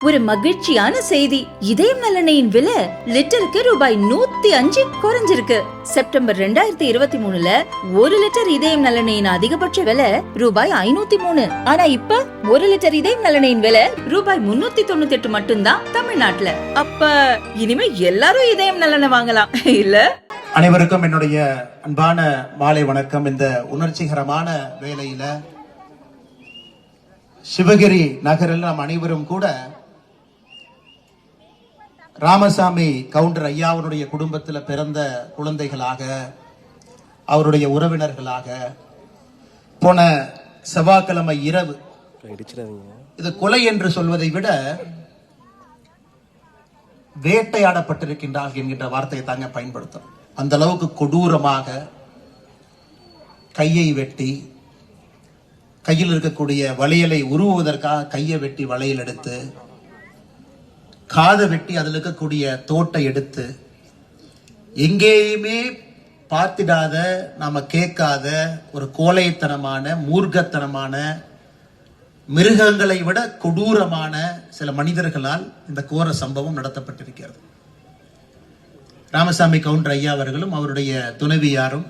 ஒரு மகிழ்ச்சியான செய்தி. இதயம் நல்லெண்ணெயின் விலை லிட்டருக்கு ரூபாய் 105 குறைஞ்சிருக்கு. செப்டம்பர் 2023ல 1 லிட்டர் இதயம் நல்லெண்ணெயின் அதிகபட்ச விலை ரூபாய் 503. ஆனா இப்ப 1 லிட்டர் இதயம் நல்லெண்ணெயின் விலை ரூபாய் 398 மட்டும்தான் தமிழ்நாட்டுல. அப்ப இனிமே எல்லாரும் இதயம் நல்லெண்ணெய் வாங்கலாம் இல்ல? அனைவருக்கும் என்னுடைய அன்பான மாலை வணக்கம். இந்த உணர்ச்சிகரமான வேளையில சிவகிரி நகரில் நாம் அனைவரும் கூட ராமசாமி கவுண்டர் ஐயாவுடைய குடும்பத்தில் பிறந்த குழந்தைகளாக, அவருடைய உறவினர்களாக போன செவ்வாய்க்கிழமை இரவு, இது கொலை என்று சொல்வதை விட வேட்டையாடப்பட்டிருக்கின்றார்கள் என்கின்ற வார்த்தையை தாங்க பயன்படுத்தும். அந்த அளவுக்கு கொடூரமாக கையை வெட்டி, கையில் இருக்கக்கூடிய வளையலை உருவுவதற்காக கையை வெட்டி வளையல் எடுத்து, காதை வெட்டி அதில் இருக்கக்கூடிய தோட்டை எடுத்து, எங்கேயுமே பார்த்திடாத, நாம கேட்காத ஒரு கோழைத்தனமான, மூர்க்கத்தனமான, மிருகங்களை விட கொடூரமான சில மனிதர்களால் இந்த கோர சம்பவம் நடத்தப்பட்டிருக்கிறது. ராமசாமி கவுண்டர் ஐயா அவர்களும் அவருடைய துணைவியாரும்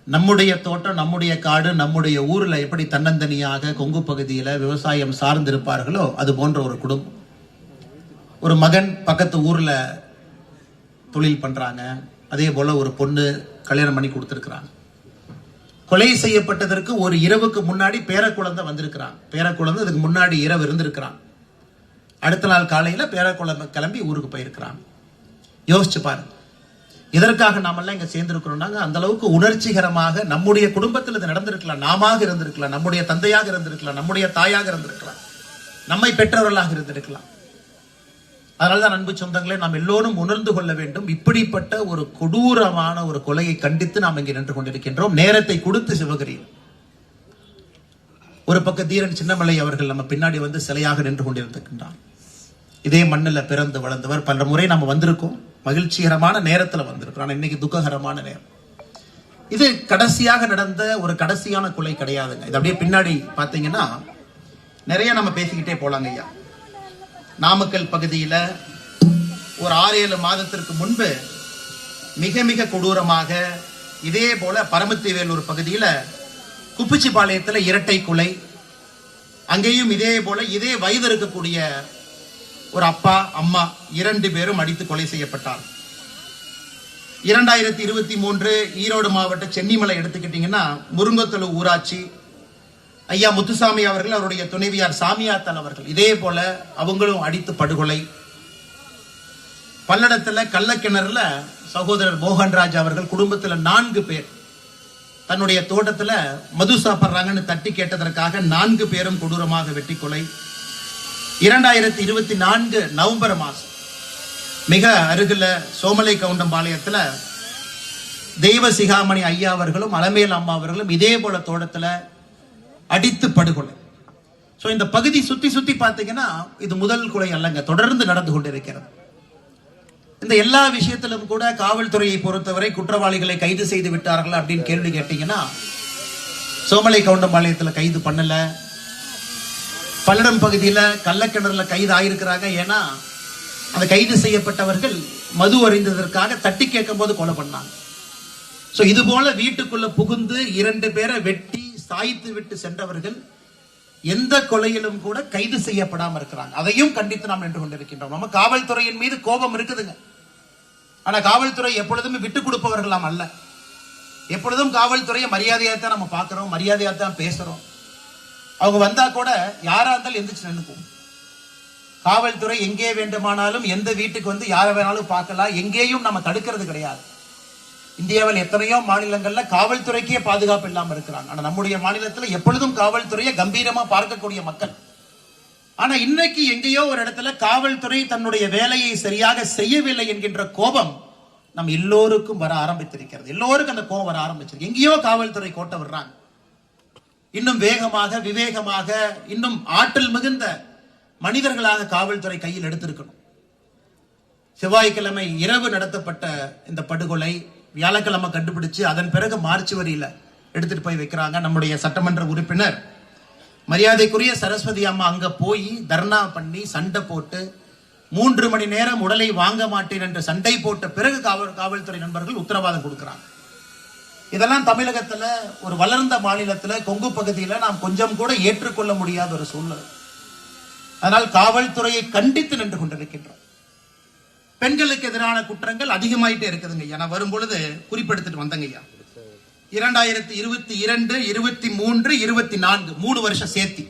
நம்முடைய தோட்டம், நம்முடைய காடு, நம்முடைய ஊர்ல எப்படி தன்னந்தனியாக கொங்கு பகுதியில விவசாயம் சார்ந்திருப்பார்களோ அது போன்ற ஒரு குடும்பம். ஒரு மகன் பக்கத்து ஊர்ல தொழில் பண்றாங்க, அதே போல ஒரு பொண்ணு கல்யாணம் பண்ணி கொடுத்திருக்கிறாங்க. கொலை செய்யப்பட்டதற்கு ஒரு இரவுக்கு முன்னாடி பேரக்குழந்தை வந்திருக்கிறான். பேரக்குழந்தை அதுக்கு முன்னாடி இரவு இருந்திருக்கிறான். அடுத்த நாள் காலையில பேரக்குழந்தை கிளம்பி ஊருக்கு போயிருக்கிறான். யோசிச்சு பாருங்க, இதற்காக நாமெல்லாம் இங்க சேர்ந்திருக்கிறோம்னாங்க. அந்த அளவுக்கு உணர்ச்சிகரமாக நம்முடைய குடும்பத்தில் இது நடந்திருக்கலாம், நாம இருந்திருக்கலாம், நம்முடைய தந்தையாக இருந்திருக்கலாம், நம்முடைய தாயாக இருந்திருக்கலாம், நம்மை பெற்றவர்களாக இருந்திருக்கலாம். அதனால்தான் அன்பு சொந்தங்களே, நாம் எல்லோரும் உணர்ந்து கொள்ள வேண்டும். இப்படிப்பட்ட ஒரு கொடூரமான ஒரு கொலையை கண்டித்து நாம் இங்கே நின்று கொண்டிருக்கின்றோம். நேரத்தை கொடுத்து சிவகிரியில் ஒரு பக்க தீரன் சின்னமலை அவர்கள் நம்ம பின்னாடி வந்து சிலையாக நின்று கொண்டிருக்கின்றார். இதே மண்ணில் பிறந்து வளர்ந்தவர். பல முறை நம்ம வந்திருக்கோம், மகிழ்ச்சிகரமான நேரத்தில் வந்திருக்கிறோம். இன்னைக்கு துக்ககரமான நேரம். இது கடைசியாக நடந்த ஒரு கடைசியான கொலை கிடையாதுங்க. இது அப்படியே பின்னாடி பார்த்தீங்கன்னா நிறைய நம்ம பேசிக்கிட்டே போலாங்க ஐயா. நாமக்கல் பகுதியில ஒரு 6-7 மாதத்திற்கு முன்பு மிக மிக கொடூரமாக இதே போல பரமத்திவேலூர் பகுதியில குப்பிச்சிபாளையத்தில் இரட்டை கொலை. அங்கேயும் இதே போல இதே வயது இருக்கக்கூடிய ஒரு அப்பா அம்மா 2 பேரும் அடித்து கொலை செய்யப்பட்டார். 2023 ஈரோடு மாவட்ட சென்னிமலை எடுத்துக்கிட்டீங்கன்னா முருங்கத்தலு ஊராட்சி ஐயா முத்துசாமி அவர்கள், அவருடைய துணைவியார் சாமியாத்தன் அவர்கள் இதே போல அவங்களும் அடித்து படுகொலை. பல்லடத்துல கள்ளக்கிணறுல சகோதரர் மோகன்ராஜ் அவர்கள் குடும்பத்துல 4 பேர் தன்னுடைய தோட்டத்துல மது சாப்பிட்றாங்கன்னு தட்டி கேட்டதற்காக 4 பேரும் கொடூரமாக வெட்டி கொலை. 2024 நவம்பர் மாசம் மிக அருகில சோமலை கவுண்டம்பாளையத்துல தெய்வ சிகாமணி ஐயா அவர்களும் அலமேல் அம்மா அவர்களும் இதே போல தோட்டத்துல அடித்து படுகொலை. சோ இந்த பகுதி சுத்தி சுத்தி பார்த்தீங்கன்னா இது முதல் கொலை அல்லங்க, தொடர்ந்து நடந்து கொண்டிருக்கிறது. இந்த எல்லா விஷயத்திலும் கூட காவல்துறையை பொறுத்தவரை குற்றவாளிகளை கைது செய்து விட்டார்கள் அப்படின்னு கேள்வி கேட்டீங்கன்னா, சோமலை கவுண்டம்பாளையத்துல கைது பண்ணல. பல்லடம் பகுதியில கள்ளக்கிணறுல கைது ஆயிருக்கிறாங்க. ஏன்னா அந்த கைது செய்யப்பட்டவர்கள் மது அறிந்ததற்காக தட்டி கேட்கும் போது கொலை பண்ணாங்க. சோ இது போல வீட்டுக்குள்ள புகுந்து 2 பேரை வெட்டி சாய்த்து விட்டு சென்றவர்கள் எந்த கொலையிலும் கூட கைது செய்யப்படாம இருக்கிறாங்க. அதையும் கண்டித்து நாம் நின்று கொண்டிருக்கின்றோம். நம்ம காவல்துறையின் மீது கோபம் இருக்குதுங்க. ஆனா காவல்துறை எப்பொழுதுமே விட்டு கொடுப்பவர்களாம் அல்ல. எப்பொழுதும் காவல்துறையை மரியாதையாத்தான் நம்ம பார்க்கிறோம், மரியாதையாத்தான் பேசுறோம். அவங்க வந்தா கூட யாரா இருந்தாலும் எந்திரிச்சு நின்னுக்கும். காவல்துறை எங்கே வேண்டுமானாலும் எந்த வீட்டுக்கு வந்து யாரை வேணாலும் பார்க்கலாம், எங்கேயும் நம்ம தடுக்கிறது கிடையாது. இந்தியாவில் எத்தனையோ மாநிலங்கள்ல காவல்துறைக்கே பாதுகாப்பு இல்லாம இருக்கிறாங்க. ஆனா நம்முடைய மாநிலத்தில் எப்பொழுதும் காவல்துறையை கம்பீரமா பார்க்கக்கூடிய மக்கள். ஆனா இன்னைக்கு எங்கேயோ ஒரு இடத்துல காவல்துறை தன்னுடைய வேலையை சரியாக செய்யவில்லை என்கின்ற கோபம் நம்ம எல்லோருக்கும் வர ஆரம்பித்திருக்கிறது. எல்லோருக்கும் அந்த கோபம் வர ஆரம்பிச்சிருக்கு. எங்கேயோ காவல்துறை கோட்டை விடுறாங்க. இன்னும் வேகமாக, விவேகமாக, இன்னும் ஆற்றல் மிகுந்த மனிதர்களாக காவல்துறை கையில் எடுத்திருக்கணும். செவ்வாய்க்கிழமை இரவு நடத்தப்பட்ட இந்த படுகொலை வியாழக்கிழமை கண்டுபிடிச்சு அதன் பிறகு மார்ச் வரியில எடுத்துட்டு போய் வைக்கிறாங்க. நம்முடைய சட்டமன்ற உறுப்பினர் மரியாதைக்குரிய சரஸ்வதி அம்மா அங்க போய் தர்ணா பண்ணி சண்டை போட்டு 3 மணி நேரம் உடலை வாங்க மாட்டேன் என்று சண்டை போட்ட பிறகு காவல்துறை நண்பர்கள் உத்தரவாதம் கொடுக்கிறாங்க. இதெல்லாம் தமிழகத்துல ஒரு வளர்ந்த மாநிலத்துல கொங்கு பகுதியில நாம் கொஞ்சம் கூட ஏற்றுக்கொள்ள முடியாத ஒரு சூழ்நிலை. அதனால் காவல்துறையை கண்டித்து நின்று கொண்டிருக்கின்றோம். பெண்களுக்கு எதிரான குற்றங்கள் அதிகமாயிட்டே இருக்குதுங்க ஐயா. நான் வரும் பொழுது குறிப்பெடுத்துட்டு வந்தங்க ஐயா. 2022, 23, 24 3 வருஷம் சேர்த்தி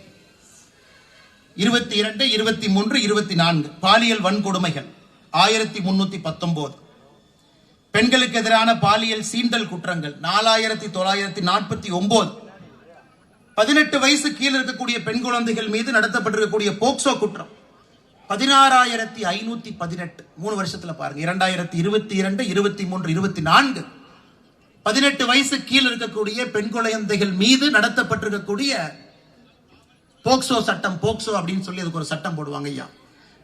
22, 23, 24 பாலியல் வன்கொடுமைகள் 1319, பெண்களுக்கு எதிரான பாலியல் சீண்டல் குற்றங்கள் 4949, 18 வயசு கீழே இருக்கக்கூடிய பெண் குழந்தைகள் மீது நடத்தப்பட்டிருக்கக்கூடிய போக்சோ குற்றம் 16518. 3 வருஷத்துல பாருங்க. 2022, 23, 24 18 வயசு கீழே இருக்கக்கூடிய பெண் குழந்தைகள் மீது நடத்தப்பட்டிருக்கக்கூடிய போக்சோ சட்டம், போக்சோ அப்படின்னு சொல்லி அதுக்கு ஒரு சட்டம் போடுவாங்க ஐயா.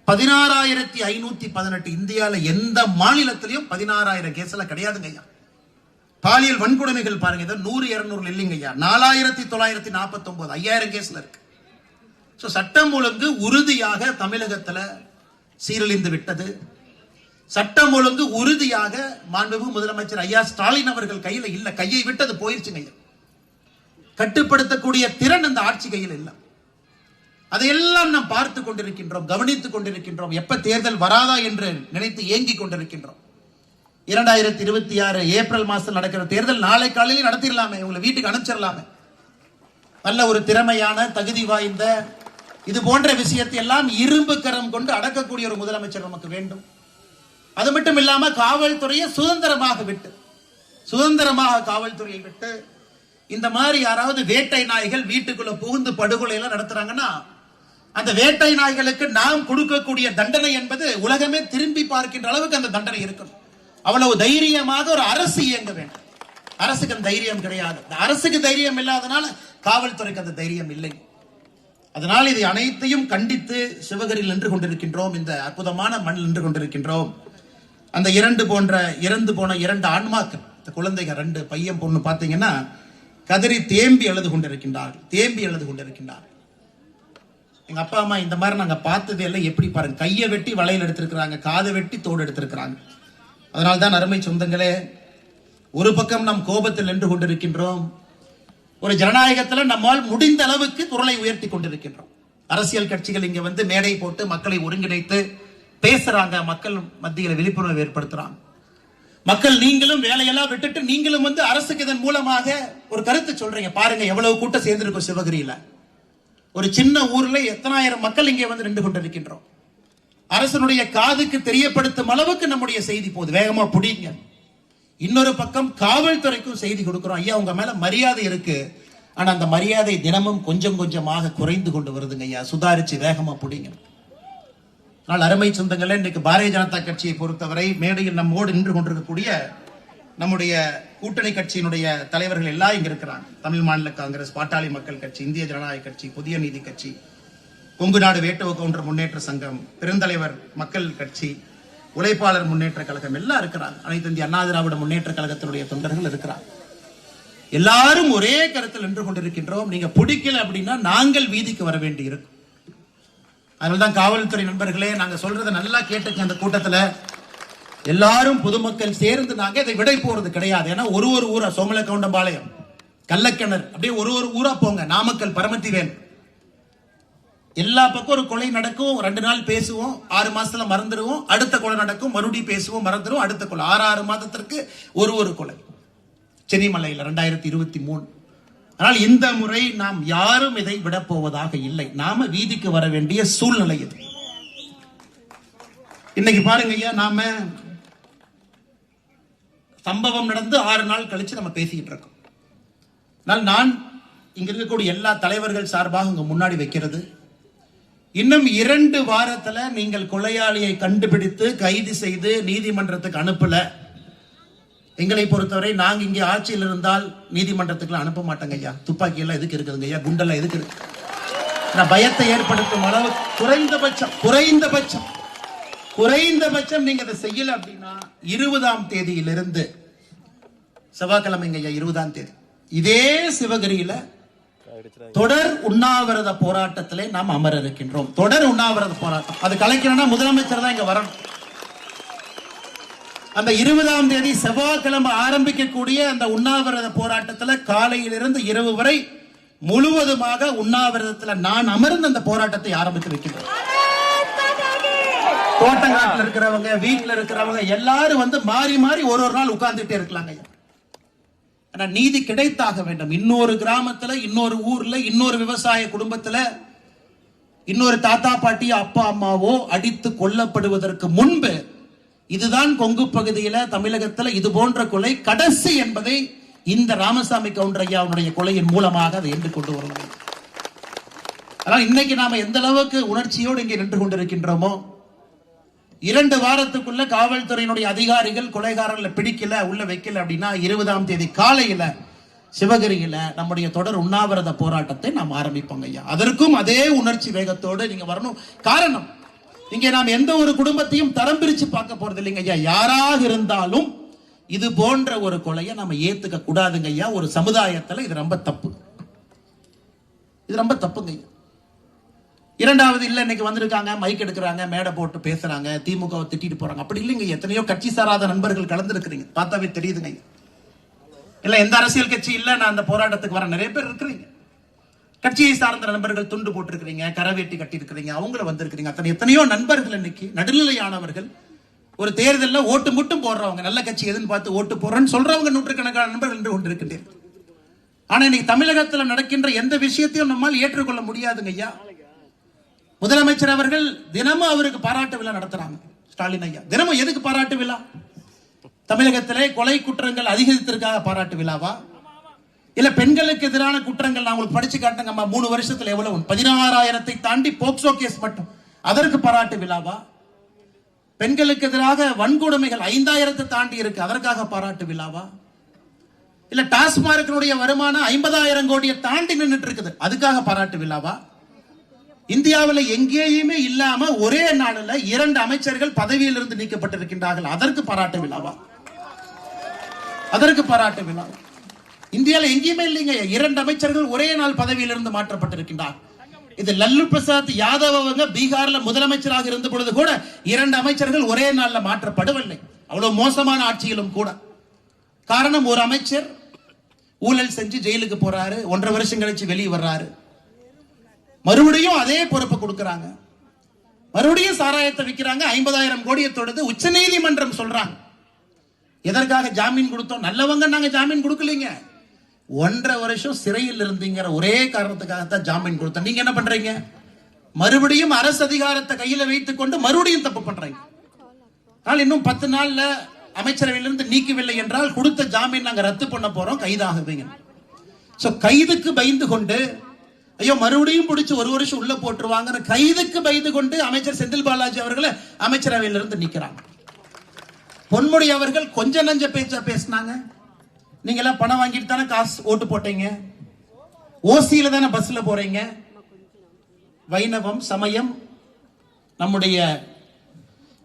16518. இந்தியால எந்த மாநிலத்திலையும் 16000 கேஸ்ல கிடையாதுங்க ஐயா. பாலியல் வன்கொடுமைகள் பாருங்க, 100 200 இல்லைங்க ஐயா. 4949, 5000 கேஸ்ல இருக்கு. சட்டம் ஒழுங்கு உறுதியாக தமிழகத்துல சீரழிந்து விட்டது. சட்டம் ஒழுங்கு உறுதியாக மாண்புமிகு முதலமைச்சர் ஐயா ஸ்டாலின் அவர்கள் கையில இல்ல. கையை விட்டது போயிருச்சுங்க ஐயா. கட்டுப்படுத்தக்கூடிய திறன் அந்த ஆட்சி கையில் இல்ல. அதையெல்லாம் நாம் பார்த்து கொண்டிருக்கின்றோம், கவனித்துக் கொண்டிருக்கின்றோம். எப்ப தேர்தல் வராதா என்று நினைத்து ஏங்கிக் கொண்டிருக்கின்றோம். 2026 ஏப்ரல் மாசம் நடக்கிற தேர்தல் நாளை காலையில் நடத்திடலாமே, உங்களை வீட்டுக்கு அனுப்பிச்சிடலாமே. நல்ல ஒரு திறமையான தகுதி வாய்ந்த இது போன்ற விஷயத்தை எல்லாம் இரும்பு கரம் கொண்டு அடக்கக்கூடிய ஒரு முதலமைச்சர் நமக்கு வேண்டும். அது மட்டும் இல்லாம காவல்துறையை சுதந்திரமாக காவல்துறையை விட்டு இந்த மாதிரி யாராவது வேட்டை நாய்கள் வீட்டுக்குள்ள புகுந்து படுகொலை எல்லாம் நடத்துறாங்கன்னா அந்த வேட்டை நாய்களுக்கு நாம் கொடுக்கக்கூடிய தண்டனை என்பது உலகமே திரும்பி பார்க்கின்ற அளவுக்கு அந்த தண்டனை இருக்கணும். அவ்வளவு தைரியமாக ஒரு அரசு இயங்க வேண்டும். அரசுக்கு அந்த தைரியம் கிடையாது. அரசுக்கு தைரியம் இல்லாதனால காவல்துறைக்கு அந்த தைரியம் இல்லை. அதனால் இது அனைத்தையும் கண்டித்து சிவகரியில் நின்று கொண்டிருக்கின்றோம். இந்த அற்புதமான மண்ணில் நின்று கொண்டிருக்கின்றோம். அந்த இறந்து போன 2 ஆன்மாக்கள், இந்த குழந்தைகள் 2 பையன் பொண்ணு பாத்தீங்கன்னா கதறி தேம்பி எழுது கொண்டிருக்கின்றார்கள். எங்க அப்பா அம்மா இந்த மாதிரி நாங்க பார்த்தது எல்லாம் எப்படி பாருங்க, கையை வெட்டி வளையல் எடுத்திருக்கிறாங்க, காதை வெட்டி தோடு எடுத்திருக்கிறாங்க. அதனால்தான் அருமை சொந்தங்களே, ஒரு பக்கம் நாம் கோபத்தில் நின்று கொண்டிருக்கின்றோம். ஒரு ஜனநாயகத்தில் நம்மால் முடிந்த அளவுக்கு குரலை உயர்த்தி கொண்டிருக்கின்றோம். அரசியல் கட்சிகள் இங்க வந்து மேடை போட்டு மக்களை ஒருங்கிணைத்து பேசுறாங்க, மக்கள் மத்தியில் விழிப்புணர்வு ஏற்படுத்துறாங்க. மக்கள் நீங்களும் வேலையெல்லாம் விட்டுட்டு நீங்களும் வந்து அரசுக்கு இதன் மூலமாக ஒரு கருத்து சொல்றீங்க. பாருங்க எவ்வளவு கூட்டம் சேர்ந்திருக்கும் சிவகிரியில. ஒரு சின்ன ஊர்ல எத்தனாயிரம் மக்கள் இங்கே வந்து நின்று கொண்டிருக்கின்றோம். அரசனுடைய காதுக்கு தெரியப்படுத்தும் அளவுக்கு நம்முடைய செய்தி போது வேகமா புடிங்க. இன்னொரு பக்கம் காவல்துறைக்கும் செய்தி கொடுக்கிறோம். ஐயா உங்க மேல மரியாதை இருக்கு, ஆனா அந்த மரியாதை தினமும் கொஞ்சம் கொஞ்சமாக குறைந்து கொண்டு வருதுங்க ஐயா, சுதாரிச்சு வேகமா புடிங்க. அருமை சொந்தங்களே, இன்றைக்கு பாரதிய ஜனதா கட்சியை பொறுத்தவரை மேடையில் நம்மோடு நின்று கொண்டிருக்கக்கூடிய நம்முடைய கூட்டணி கட்சியினுடைய தலைவர்கள் எல்லாம் இங்க இருக்கிறாங்க. தமிழ் மாநில காங்கிரஸ், பாட்டாளி மக்கள் கட்சி, இந்திய ஜனநாயக கட்சி, புதிய நீதி கட்சி, கொங்கு நாடு வேட்டுவ கவுண்டர் முன்னேற்ற சங்கம், பெருந்தலைவர் மக்கள் கட்சி, உழைப்பாளர் முன்னேற்ற கழகம் எல்லாம் இருக்கிறாங்க. அனைத்து இந்திய அண்ணா திராவிட முன்னேற்ற கழகத்தினுடைய தொண்டர்கள் இருக்கிறாங்க. எல்லாரும் ஒரே கருத்தில் நின்று கொண்டிருக்கின்றோம். நீங்க பிடிக்கல அப்படின்னா நாங்கள் வீதிக்கு வர வேண்டி இருக்கும். அதனால்தான் காவல்துறை நண்பர்களே, நாங்க சொல்றதை நல்லா கேட்டுக்க. அந்த கூட்டத்துல எல்லாரும் பொதுமக்கள் சேர்ந்து நாங்க இதை விடை போறது கிடையாது. ஏன்னா ஒரு ஊரா, சோமல கவுண்டம்பாளையம், கள்ளக்கிணறு, அப்படியே ஒரு ஊரா போங்க. நாமக்கல், பரமத்திவேல், எல்லா பக்கம் ஒரு கொலை நடக்கும். 2 நாள் பேசுவோம், 6 மாசத்துல மறந்துடுவோம். அடுத்த கொலை நடக்கும், மறுபடியும் பேசுவோம், மறந்துடுவோம். அடுத்த கொலை 6 மாதத்திற்கு ஒரு கொலை. சென்னிமலையில் 2023. ஆனால் இந்த முறை நாம் யாரும் இதை விட போவதாக இல்லை. நாம வீதிக்கு வர வேண்டிய சூழ்நிலை இது. இன்னைக்கு பாருங்க ஐயா, நாம சம்பவம் நடந்து 6 நாள் கழிச்சு நம்ம பேசிக்கிட்டு இருக்கோம். நான் இங்க இருக்கக்கூடிய எல்லா தலைவர்கள் சார்பாக உங்க முன்னாடி வைக்கிறது, இன்னும் 2 வாரத்துல நீங்கள் கொலையாளியை கண்டுபிடித்து கைது செய்து நீதிமன்றத்துக்கு அனுப்பல, எங்களை பொறுத்தவரை நாங்க இங்கே ஆட்சியில் இருந்தால் நீதிமன்றத்துக்கு அனுப்ப மாட்டாங்க ஐயா. துப்பாக்கி எல்லாம் எதுக்கு இருக்குதுங்க ஐயா, குண்டெல்லாம் எதுக்கு இருக்கு? பயத்தை ஏற்படுத்தும் அளவு குறைந்தபட்சம் நீங்க அதை செய்யல அப்படின்னா 20ஆம் தேதியிலிருந்து, செவ்வாய்க்கிழமைங்க ஐயா 20ஆம் தேதி, இதே சிவகிரியில தொடர் உண்ணாவிரத போராட்டத்திலே நாம் அமர இருக்கின்றோம். தொடர் உண்ணாவிரத போராட்டம் அது கலைக்கணும்னா முதலமைச்சர் தான் இங்க வரணும். அந்த 20ஆம் தேதி செவ்வாய்க்கிழமை ஆரம்பிக்கக்கூடிய அந்த உண்ணாவிரத போராட்டத்தில் காலையிலிருந்து இரவு வரை முழுவதுமாக உண்ணாவிரதத்தில் நான் அமர்ந்து அந்த போராட்டத்தை ஆரம்பித்து வைக்கிறேன். தோட்டங்காட்டில் இருக்கிறவங்க, வீட்டில் இருக்கிறவங்க எல்லாரும் வந்து மாறி மாறி ஒரு நாள் உட்கார்ந்துட்டே இருக்கலாங்க. ஆனா நீதி கிடைத்தாக வேண்டும். இன்னொரு கிராமத்துல, இன்னொரு ஊர்ல, இன்னொரு விவசாய குடும்பத்துல இன்னொரு தாத்தா பாட்டி அப்பா அம்மாவோ அடித்து கொல்லப்படுவதற்கு முன்பு இதுதான் கொங்கு பகுதியில தமிழகத்தில் இது போன்ற கொலை கடைசி என்பதை இந்த ராமசாமி கவுண்டர் ஐயாவுடைய கொலையின் மூலமாக அதை என்று கொண்டு வருவோம். ஆனால் இன்னைக்கு நாம எந்த அளவுக்கு உணர்ச்சியோடு இங்கே நின்று கொண்டிருக்கின்றோமோ, 2 வாரத்துக்குள்ள காவல்துறையினுடைய அதிகாரிகள் கொலைகாரர்களை பிடிக்கல, உள்ள வைக்கல அப்படின்னா 20ஆம் தேதி காலையில சிவகிரியில நம்முடைய தொடர் உண்ணாவிரத போராட்டத்தை நாம் ஆரம்பிப்போங்க ஐயா. அதற்கும் அதே உணர்ச்சி வேகத்தோடு நீங்க வரணும். காரணம், இங்கே நாம் எந்த ஒரு குடும்பத்தையும் தரம் பிரிச்சு பார்க்க போறது இல்லைங்க ஐயா. யாராக இருந்தாலும் இது போன்ற ஒரு கொலையை நம்ம ஏத்துக்க கூடாதுங்க ஐயா. ஒரு சமுதாயத்துல இது ரொம்ப தப்பு, இது ரொம்ப தப்புங்க ஐயா. இரண்டாவது, இல்ல இன்னைக்கு வந்திருக்காங்க, மைக் எடுக்கிறாங்க, மேடை போட்டு பேசுறாங்க, திமுகவை திட்டிட்டு போறாங்க, அப்படி இல்லைங்க. எத்தனையோ கட்சி சாராத நண்பர்கள் கலந்துருக்கிறீங்க, பார்த்தாவே தெரியுதுங்க. இல்ல எந்த அரசியல் கட்சி இல்ல நான் அந்த போராட்டத்துக்கு வர நிறைய பேர் இருக்கிறீங்க. கட்சியை சார்ந்த நண்பர்கள் துண்டு போட்டிருக்கிறீங்க, கரவேட்டி கட்டி இருக்கிறீங்க, அவங்கள வந்திருக்கிறீங்க. அத்தனை எத்தனையோ நண்பர்கள் இன்னைக்கு நடுநிலையானவர்கள், ஒரு தேர்தலில் ஓட்டு மட்டும் போடுறவங்க, நல்ல கட்சி எதுன்னு பார்த்து ஓட்டு போடுறேன்னு சொல்றவங்க நூற்றுக்கணக்கான நண்பர்கள் என்று கொண்டிருக்கின்றீர்கள். ஆனா இன்னைக்கு தமிழகத்தில் நடக்கின்ற எந்த விஷயத்தையும் நம்மால் ஏற்றுக்கொள்ள முடியாதுங்க ஐயா. முதலமைச்சர் அவர்கள் தினமும் அவருக்கு பாராட்டு விழா நடத்துறாங்க. ஸ்டாலின் ஐயா தினமும் எதுக்கு பாராட்டு விழா? தமிழகத்திலே கொலை குற்றங்கள் அதிகரித்திற்காக பாராட்டு விழாவா? இல்ல பெண்களுக்கு எதிரான குற்றங்கள் நான் உங்களுக்கு படிச்சு காட்டுங்க. 3 வருஷத்துல எவ்வளவு? 16,000 தாண்டி போக்சோ கேஸ் மட்டும், அதற்கு பாராட்டு விழாவா? பெண்களுக்கு எதிராக வன்கொடுமைகள் 5,000 தாண்டி இருக்கு, அதற்காக பாராட்டு விழாவா? இல்ல டாஸ்மார்க்கினுடைய வருமானம் 50,000 கோடியை தாண்டி நின்றுட்டு இருக்குது, அதுக்காக பாராட்டு விழாவா? இந்தியாவில் எங்கேயுமே இல்லாம ஒரே நாளில் 2 அமைச்சர்கள் பதவியில் இருந்து நீக்கப்பட்டிருக்கின்றார்கள், அதற்கு பாராட்டு விழாவா? அதற்கு பாராட்டு விழா இந்தியாவில் எங்கேயுமே இல்லைங்க. 2 அமைச்சர்கள் ஒரே நாள் பதவியிலிருந்து மாற்றப்பட்டிருக்கின்றார். இது லல்லு பிரசாத் யாதவ் அவங்க பீகார்ல முதலமைச்சராக இருந்த பொழுது கூட 2 அமைச்சர்கள் ஒரே நாள்ல மாற்றப்படவில்லை. அவ்வளவு மோசமான ஆட்சியிலும் கூட. காரணம், ஒரு அமைச்சர் ஊழல் செஞ்சு ஜெயிலுக்கு போறாரு, 1.5 வருஷம் கழிச்சு வெளியே வர்றாரு, மறுபடியும் அதே பொறுப்பை கொடுக்கறாங்க, மறுபடியும் சாராயத்தை விற்கிறாங்க, 50,000 கோடியை தொடுது. உச்ச நீதிமன்றம் சொல்றாங்க, எதற்காக ஜாமீன் கொடுத்தோம்? நல்லவங்க நாங்க ஜாமீன் கொடுக்கலீங்க, 1.5 வருஷம் சிறையில் இருந்தீங்கிற ஒரே காரணத்துக்காகத்தான் ஜாமீன் கொடுத்தோம். நீங்க என்ன பண்றீங்க? மறுபடியும் அரசு அதிகாரத்தை கையில வைத்துக் கொண்டு மறுபடியும் தப்பு பண்றீங்க. இன்னும் 10 நாள்ல அமைச்சரவையிலிருந்து நீக்கவில்லை என்றால் கொடுத்த ஜாமீன் நாங்க ரத்து பண்ண போறோம், கைதாகுவீங்க. கைதுக்கு பயந்து கொண்டு, ஐயோ மறுபடியும் பிடிச்சு 1 வருஷம் உள்ள போட்டுருவாங்க, கைதுக்கு பயந்து கொண்டு அமைச்சர் செந்தில் பாலாஜி அவர்களை அமைச்சரவையிலிருந்து நீக்கிறாங்க. பொன்முடி அவர்கள் கொஞ்ச நஞ்ச பேச்சா பேசினாங்க. நீங்க எல்லாம் பணம் வாங்கிட்டு தானே காசு ஓட்டு போட்டீங்க, ஓசியில தானே பஸ்ல போறீங்க. வைணவம், சமயம்,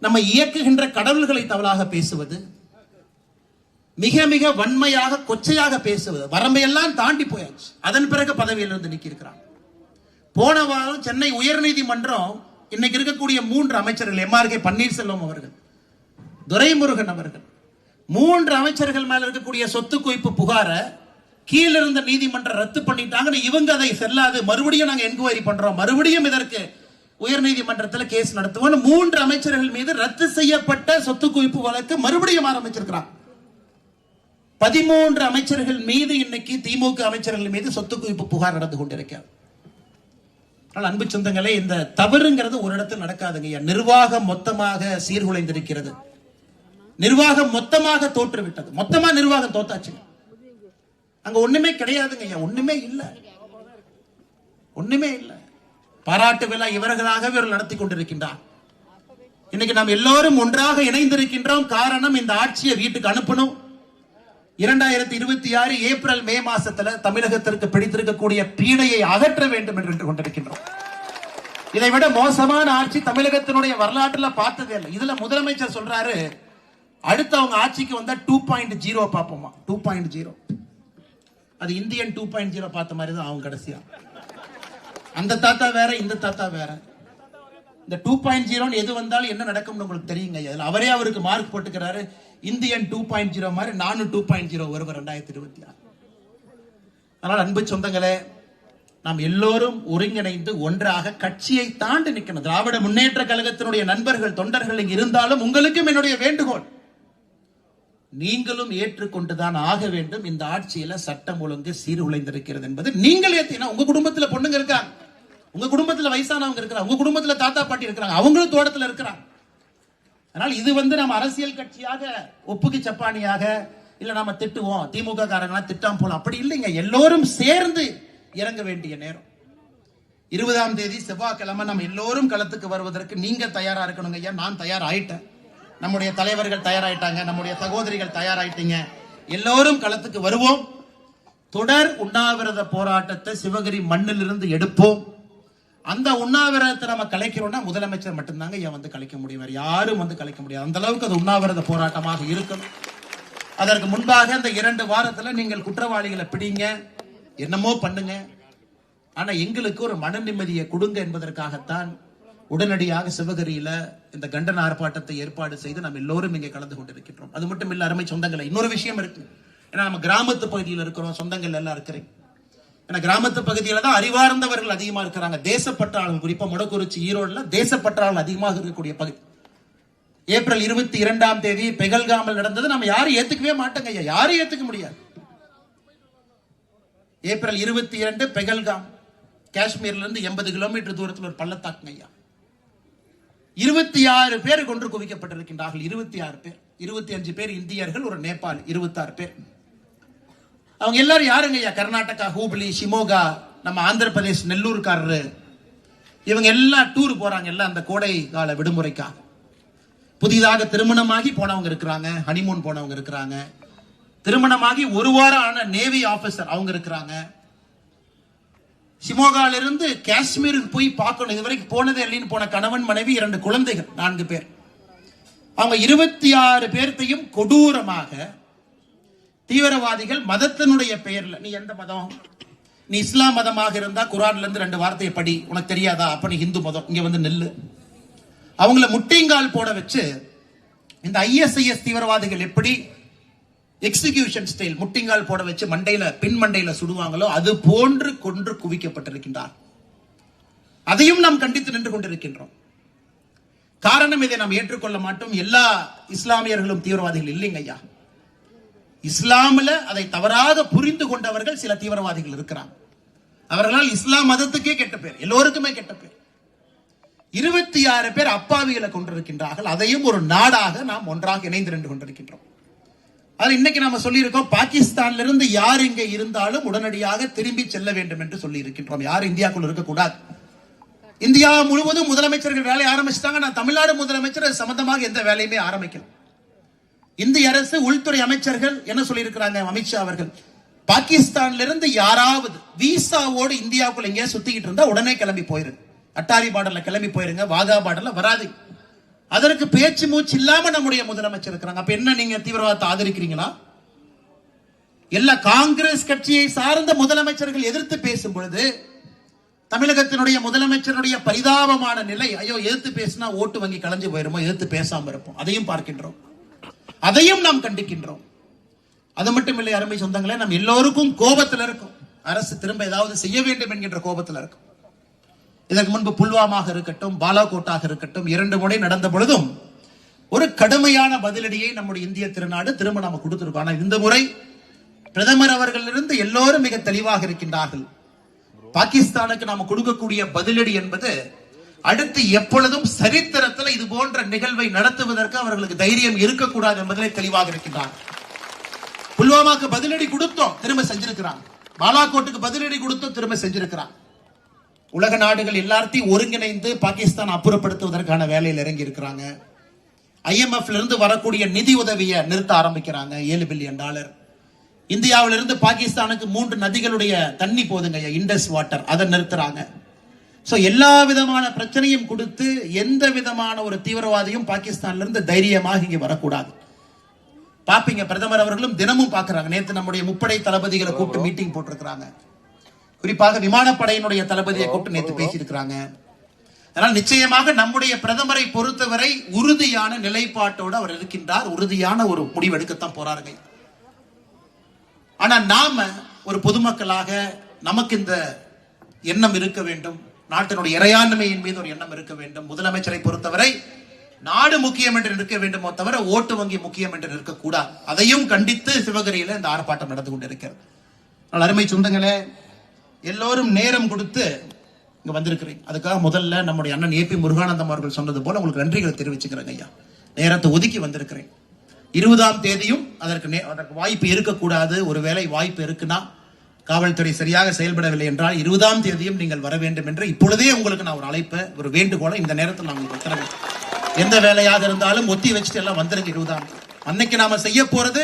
நம்ம இயக்குகின்ற கடவுள்களை தவறாக பேசுவது, மிக மிக வன்மையாக கொச்சையாக பேசுவது, வரம்பையெல்லாம் தாண்டி போயாச்சு. அதன் பிறகு பதவியிலிருந்து நீக்கி இருக்கிறாங்க. போன வாரம் சென்னை உயர்நீதிமன்றம் இன்னைக்கு இருக்கக்கூடிய 3 அமைச்சர்கள், எம்ஆர்கே பன்னீர்செல்வம் அவர்கள், துரைமுருகன் அவர்கள், 3 அமைச்சர்கள் மேல இருக்கக்கூடிய சொத்து குவிப்பு புகார கீழ இருந்த நீதிமன்றம் ரத்து பண்ணிட்டாங்க. இவங்க அதை செல்லாது, மறுபடியும் நாங்க என்கொயரி பண்றோம், மறுபடியும் இதற்கு உயர் நீதிமன்றத்தில் கேஸ் நடத்துவோம். 3 அமைச்சர்கள் மீது ரத்து செய்யப்பட்ட சொத்து குவிப்பு வழக்கு மறுபடியும் ஆரம்பிச்சிருக்கிறாங்க. 13 அமைச்சர்கள் மீது இன்னைக்கு திமுக அமைச்சர்கள் மீது சொத்து குவிப்பு புகார் நடந்து கொண்டிருக்கிறது. அன்பு சொந்தங்களே, இந்த தவறுங்கிறது ஒரு இடத்தில் நடக்காதுங்க. நிர்வாகம் மொத்தமாக சீர்குலைந்திருக்கிறது, நிர்வாகம் மொத்தமாக தோற்றுவிட்டது. மொத்தமா நிர்வாகம் தோத்தாச்சு, அங்க ஒண்ணுமே கிடையாதுங்க ஐயா, ஒண்ணுமே இல்ல, ஒண்ணுமே இல்ல. பாராட்டு விழா இவர்களாகவே இவர்கள் நடத்தி கொண்டிருக்கின்றார். இன்னைக்கு நாம் எல்லோரும் ஒன்றாக இணைந்திருக்கின்றோம். காரணம், இந்த ஆட்சியை வீட்டுக்கு அனுப்பணும். 2026 ஏப்ரல் மே மாசத்துல தமிழகத்திற்கு பிடித்திருக்கக்கூடிய பீடையை அகற்ற வேண்டும் என்று கொண்டிருக்கின்றோம். இதை விட மோசமான ஆட்சி தமிழகத்தினுடைய வரலாற்றுல பார்த்ததே இல்லை. இதுல முதலமைச்சர் சொல்றாரு, அடுத்து அவங்க ஆட்சிக்கு வந்தா 2.0 பார்ப்போமா. 2.0 அது இந்தியன் 2.0 பார்த்த மாதிரி தான் அவங்க கடைசியா. அந்த தாத்தா வேற, இந்த தாத்தா வேற. இந்த 2.0 எது வந்தாலும் என்ன நடக்கும்னு உங்களுக்கு தெரியுங்க. அதுல அவரே அவருக்கு மார்க் போட்டுக்கிறாரு, இந்தியன் 2.0 மாதிரி நானும் 2.0 வருவேன் 2026. அதனால் அன்பு சொந்தங்களே, நாம் எல்லோரும் ஒருங்கிணைந்து ஒன்றாக கட்சியை தாண்டி நிற்கணும். திராவிட முன்னேற்ற கழகத்தினுடைய நண்பர்கள் தொண்டர்கள் இங்கு இருந்தாலும் உங்களுக்கும் என்னுடைய வேண்டுகோள், நீங்களும் ஏற்றுக்கொண்டுதான் ஆக வேண்டும். இந்த ஆட்சியில சட்டம் ஒழுங்கு சீர்குலைந்திருக்கிறது என்பது நீங்கள் ஏற்றினா, உங்க குடும்பத்துல பொண்ணுங்க இருக்காங்க, உங்க குடும்பத்துல வயசானவங்க இருக்கிறாங்க, உங்க குடும்பத்துல தாத்தா பாட்டி இருக்கிறாங்க, அவங்களும் தோட்டத்துல இருக்கிறாங்க. அதனால் இது நம்ம அரசியல் கட்சியாக ஒப்புக்கு சப்பானியாக இல்ல நாம திட்டுவோம், திமுக காரங்களா திட்டாம போலாம், அப்படி இல்லைங்க. எல்லோரும் சேர்ந்து இறங்க வேண்டிய நேரம். 20ஆம் தேதி செவ்வாய்க்கிழமை நம்ம எல்லோரும் களத்துக்கு வருவதற்கு நீங்க தயாரா இருக்கணுங்க ஐயா. நான் தயார் ஆயிட்டேன், நம்முடைய தலைவர்கள் தயாராயிட்டாங்க, நம்முடைய சகோதரிகள் தயாராயிட்டீங்க. எல்லோரும் களத்துக்கு வருவோம். தொடர் உண்ணாவிரத போராட்டத்தை சிவகிரி மண்ணிலிருந்து எடுப்போம். அந்த உண்ணாவிரதத்தை நம்ம கலைக்கிறோம்னா முதலமைச்சர் மட்டும்தாங்க ஐயா வந்து கலைக்க முடியும், வேற யாரும் வந்து கலைக்க முடியாது. அந்த அளவுக்கு அது உண்ணாவிரத போராட்டமாக இருக்கும். அதற்கு முன்பாக இந்த 2 வாரத்துல நீங்கள் குற்றவாளிகளை பிடிங்க, என்னமோ பண்ணுங்க, ஆனா எங்களுக்கு ஒரு மன நிம்மதியை கொடுங்க என்பதற்காகத்தான் உடனடியாக சிவகிரியில இந்த கண்டன ஆர்ப்பாட்டத்தை ஏற்பாடு செய்து நம்ம எல்லோரும் இங்கே கலந்து கொண்டிருக்கின்றோம். அது மட்டும் இல்ல அருமை சொந்தங்களை, இன்னொரு விஷயம் இருக்கு. ஏன்னா நம்ம கிராமத்து பகுதியில் இருக்கிறோம், சொந்தங்கள் எல்லாம் இருக்கிறேன். ஏன்னா கிராமத்து பகுதியில தான் அறிவார்ந்தவர்கள் அதிகமா இருக்கிறாங்க. தேசப்பற்றாளர்கள், குறிப்பா மொடக்குறிச்சி ஈரோடுல தேசப்பற்றாளர்கள் அதிகமாக இருக்கக்கூடிய பகுதி. ஏப்ரல் 22ஆம் தேதி பெகல்காமில் நடந்தது நம்ம யாரும் ஏத்துக்கவே மாட்டோங்க ஐயா, யாரும் ஏத்துக்க முடியாது. ஏப்ரல் 22 பெகல்காம், காஷ்மீர்ல இருந்து 80 கிலோமீட்டர் தூரத்தில் ஒரு பள்ளத்தாக்குங்க ஐயா. 26 பேர் கொன்று குவிக்கப்பட்டிருக்கின்றார்கள். 26 பேர், 25 பேர் இந்தியர்கள், ஒரு நேபாளி, 26 பேர். அவங்க எல்லாரும் யாருங்க ஐயா? கர்நாடகா ஹூப்ளி, ஷிமோகா, நம்ம ஆந்திர பிரதேஷ் நெல்லூர்காரரு, இவங்க எல்லாம் டூர் போறாங்க, எல்லாம் அந்த கோடை கால விடுமுறைக்காக. புதிதாக திருமணமாகி போனவங்க இருக்கிறாங்க, ஹனிமூன் போனவங்க இருக்கிறாங்க, திருமணமாகி 1 வாரம் ஆன நேவி ஆபீசர் அவங்க இருக்கிறாங்க. ஷிமோகால இருந்து காஷ்மீருக்கு போய் பார்க்கணும், இதுவரைக்கும் போனதே இல்லைன்னு போன கணவன் மனைவி 2 குழந்தைகள், 4 பேர். அவங்க 26 பேர்த்தையும் கொடூரமாக தீவிரவாதிகள் மதத்தினுடைய பெயர்ல, நீ எந்த மதம், நீ இஸ்லாம் மதமாக இருந்தா குர்ஆன்ல இருந்து 2 வார்த்தையை படி, உனக்கு தெரியாதா, அப்ப நீ ஹிந்து மதம், இங்க வந்து நெல்லு. அவங்கள முட்டைங்கால் போட வச்சு இந்த ISIS தீவிரவாதிகள் எப்படி எக்ஸிகியூஷன் ஸ்டைல் முட்டிங்கால் போட வச்சு மண்டையில பின் மண்டையில சுடுவாங்களோ அது போன்று கொன்று குவிக்கப்பட்டிருக்கின்றார். அதையும் நாம் கண்டித்து நின்று கொண்டிருக்கின்றோம். காரணம் இதை நாம் ஏற்றுக்கொள்ள மாட்டோம். எல்லா இஸ்லாமியர்களும் தீவிரவாதிகள் இல்லைங்க ஐயா. இஸ்லாமில் அதை தவறாக புரிந்து கொண்டவர்கள் சில தீவிரவாதிகள் இருக்கிறாங்க. அவர்களால் இஸ்லாம் மதத்துக்கே கெட்ட பேர், எல்லோருக்குமே கெட்ட பேர். 26 பேர் அப்பாவிகளை கொண்டிருக்கின்றார்கள். அதையும் ஒரு நாடாக நாம் ஒன்றாக இணைந்து நின்று கொண்டிருக்கின்றோம். அது இன்னைக்கு நாம சொல்லி இருக்கோம், பாகிஸ்தான்ல இருந்து யார் இங்க இருந்தாலும் உடனடியாக திரும்பி செல்ல வேண்டும் என்று சொல்லி இருக்கின்றோம். யார் இந்தியாக்குள் இருக்கக்கூடாது. இந்தியா முழுவதும் முதலமைச்சர்கள் வேலையை ஆரம்பிச்சிட்டாங்க. நான் தமிழ்நாடு முதலமைச்சர் சம்பந்தமாக எந்த வேலையுமே ஆரம்பிக்கல. இந்திய அரசு உள்துறை அமைச்சர்கள் என்ன சொல்லி இருக்கிறாங்க, அமித்ஷா அவர்கள், பாகிஸ்தான்ல இருந்து யாராவது விசாவோடு இந்தியாவுக்குள்ள எங்கேயா சுத்திக்கிட்டு இருந்தா உடனே கிளம்பி போயிருங்க. அட்டாரி பார்டர்ல கிளம்பி போயிருங்க, வாகா பார்டர்ல வராது. அதற்கு பேச்சு மூச்சு இல்லாம நம்முடைய முதலமைச்சர் இருக்கிறாங்க. அப்ப என்ன, நீங்க தீவிரவாதத்தை ஆதரிக்கிறீங்களா? எல்லா காங்கிரஸ் கட்சியை சார்ந்த முதலமைச்சர்கள் எதிர்த்து பேசும் பொழுது தமிழகத்தினுடைய முதலமைச்சருடைய பரிதாபமான நிலை, ஐயோ எதிர்த்து பேசினா ஓட்டு வங்கி கலைஞ்சு போயிருமோ, எதிர்த்து பேசாம இருப்போம். அதையும் பார்க்கின்றோம், அதையும் நாம் கண்டிக்கின்றோம். அது மட்டும் இல்லை அருமை சொந்தங்களே, நாம் எல்லோருக்கும் கோபத்தில் இருக்கும். அரசு திரும்ப ஏதாவது செய்ய வேண்டும் என்கின்ற கோபத்தில் இருக்கும். இதற்கு முன்பு புல்வாமாக இருக்கட்டும், பாலாகோட்டாக இருக்கட்டும், 2 முறை நடந்த பொழுதும் ஒரு கடுமையான பதிலடியை நம்முடைய இந்திய திருநாடு திரும்ப நம்ம கொடுத்திருக்கோம். ஆனால் இந்த முறை பிரதமர் அவர்களிலிருந்து எல்லோரும் மிக தெளிவாக இருக்கின்றார்கள். பாகிஸ்தானுக்கு நாம கொடுக்கக்கூடிய பதிலடி என்பது அடுத்து எப்பொழுதும் சரித்திரத்தில் இது போன்ற நிகழ்வை நடத்துவதற்கு அவர்களுக்கு தைரியம் இருக்கக்கூடாது என்பதிலே தெளிவாக இருக்கின்றார். புல்வாமாக்கு பதிலடி கொடுத்தோம், திரும்ப செஞ்சிருக்கிறாங்க. பாலாகோட்டுக்கு பதிலடி கொடுத்தோம், திரும்ப செஞ்சிருக்கிறாங்க. உலக நாடுகள் எல்லாத்தையும் ஒருங்கிணைந்து பாகிஸ்தான் அப்புறப்படுத்துவதற்கான வேலையில் இறங்கி இருக்கிறாங்க. IMF இருந்து வரக்கூடிய நிதி உதவியை நிறுத்த ஆரம்பிக்கிறாங்க, $7 பில்லியன். இந்தியாவிலிருந்து பாகிஸ்தானுக்கு 3 நதிகளுடைய தண்ணி போதுங்க, இண்டஸ் வாட்டர், அதை நிறுத்துறாங்க. சோ எல்லா விதமான பிரச்சனையும் கொடுத்து எந்த விதமான ஒரு தீவிரவாதியும் பாகிஸ்தான்ல இருந்து தைரியமாக இங்கே வரக்கூடாது. பாப்பீங்க. பிரதமர் அவர்களும் தினமும் பாக்குறாங்க. நேத்து நம்முடைய முப்படை தளபதிகளை கூப்பிட்டு மீட்டிங் போட்டிருக்கிறாங்க. குறிப்பாக விமானப்படையினுடைய தளபதியை கூப்பிட்டு நேத்து பேசியிருக்கிறாங்க. அதனால் நிச்சயமாக நம்முடைய பிரதமரை பொறுத்தவரை உறுதியான நிலைப்பாட்டோடு அவர் இருக்கின்றார். உறுதியான ஒரு முடிவு எடுக்கத்தான் போறாருங்க. ஆனா நாம ஒரு பொதுமக்களாக நமக்கு இந்த எண்ணம் இருக்க வேண்டும். நாட்டினுடைய இறையாண்மையின் மீது ஒரு எண்ணம் இருக்க வேண்டும். முதலமைச்சரை பொறுத்தவரை நாடு முக்கியம் என்று இருக்க வேண்டுமோ தவிர ஓட்டு வங்கி முக்கியம் என்று இருக்கக்கூடாது. அதையும் கண்டித்து சிவகிரியில இந்த ஆர்ப்பாட்டம் நடந்து கொண்டிருக்கிறது. அருமை சொந்தங்களே, எல்லோரும் நேரம் கொடுத்து இங்க வந்திருக்கிறீங்க. அதுக்காக முதல்ல நம்முடைய அண்ணன் ஏபி முருகானந்தம் அவர்கள் சொன்னது போல உங்களுக்கு நன்றிகளை தெரிவிச்சுக்கிறேங்க ஐயா. நேரத்தை ஒதுக்கி வந்திருக்கிறேன். 20ஆம் தேதியும் அதற்கு வாய்ப்பு இருக்கக்கூடாது. ஒருவேளை வாய்ப்பு இருக்குன்னா, காவல்துறை சரியாக செயல்படவில்லை என்றால் 20ஆம் தேதியும் நீங்கள் வர வேண்டும் என்று இப்பொழுதே உங்களுக்கு நான் ஒரு அழைப்பை, ஒரு வேண்டுகோளை இந்த நேரத்தில் நான் உங்களுக்கு தரேன். எந்த வேலையாக இருந்தாலும் ஒத்தி வச்சுட்டு எல்லாம் வந்துருங்க. 20ஆம் அன்னைக்கு நாம செய்ய போறது